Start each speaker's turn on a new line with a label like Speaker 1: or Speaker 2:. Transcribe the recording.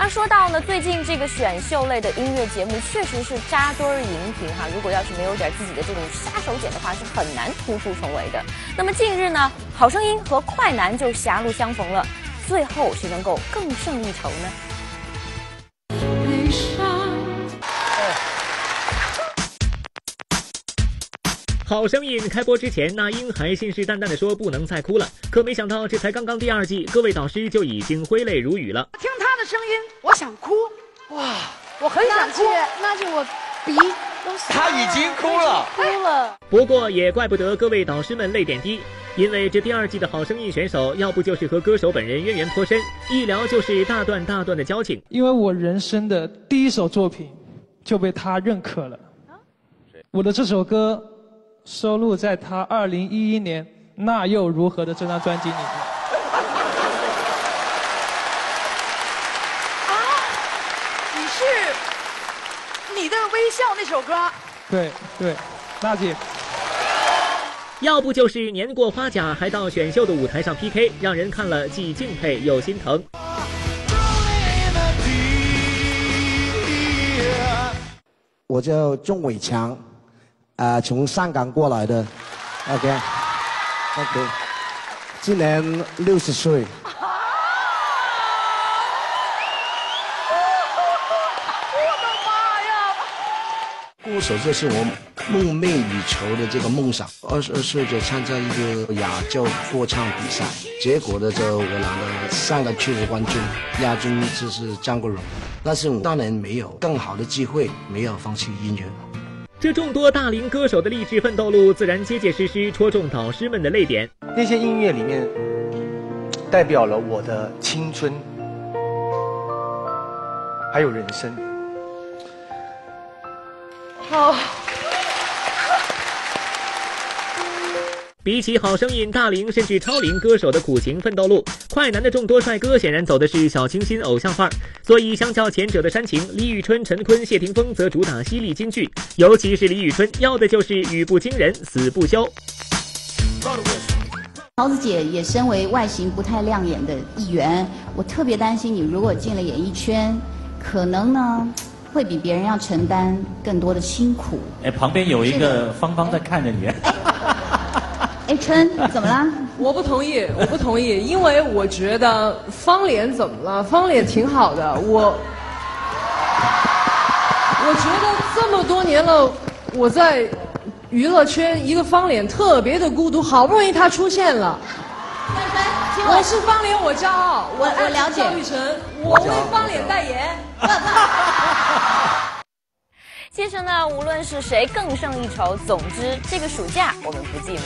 Speaker 1: 那说到呢，最近这个选秀类的音乐节目确实是扎堆儿荧屏哈，如果要是没有点自己的这种杀手锏的话，是很难突出重围的。那么近日呢，好声音和快男就狭路相逢了，最后谁能够更胜一筹呢？
Speaker 2: 好声音开播之前，那英还信誓旦旦地说不能再哭了，可没想到这才刚刚第2季，各位导师就已经挥泪如雨了。
Speaker 3: 听他的声音，我想哭，哇，我很想哭，
Speaker 4: 那就我鼻都
Speaker 5: 他已经哭了。
Speaker 2: 不过也怪不得各位导师们泪点低，因为这第2季的好声音选手，要不就是和歌手本人渊源颇深，一聊就是大段大段的交情。
Speaker 6: 因为我人生的第1首作品就被他认可了，我的这首歌收录在他2011年《那又如何》的这张专辑里面。
Speaker 3: 啊，你的微笑那首歌？
Speaker 6: 对，娜姐。
Speaker 2: 要不就是年过花甲还到选秀的舞台上 PK， 让人看了既敬佩又心疼。
Speaker 7: 我叫钟伟强，从香港过来的 ，OK， 今年60岁。
Speaker 5: 歌手这是我梦寐以求的这个梦想。22岁就参加一个亚洲歌唱比赛，结果呢，我拿了3个区的冠军，亚军就是张国荣。但是我当然没有更好的机会，没有放弃音乐。
Speaker 2: 这众多大龄歌手的励志奋斗路，自然结结实实戳中导师们的泪点。
Speaker 8: 那些音乐里面，代表了我的青春，还有人生。
Speaker 3: 好。
Speaker 2: 比起好声音大龄甚至超龄歌手的苦情奋斗路，快男的众多帅哥显然走的是小清新偶像范儿，所以相较前者的煽情，李宇春、陈坤、谢霆锋则主打犀利金句，尤其是李宇春，要的就是语不惊人死不休。
Speaker 9: 桃子姐也身为外形不太亮眼的一员，我特别担心你如果进了演艺圈，可能呢会比别人要承担更多的辛苦。
Speaker 10: 旁边有一个芳芳在看着你。
Speaker 9: 春怎么了？
Speaker 11: 我不同意，因为我觉得方脸怎么了？方脸挺好的，我觉得这么多年了，我在娱乐圈一个方脸特别的孤独，好不容易他出现了。我是方脸，我骄傲。我
Speaker 9: 了解。
Speaker 11: 赵雨辰，我为方脸代言。
Speaker 1: 其实呢，无论是谁更胜一筹，总之这个暑假我们不寂寞。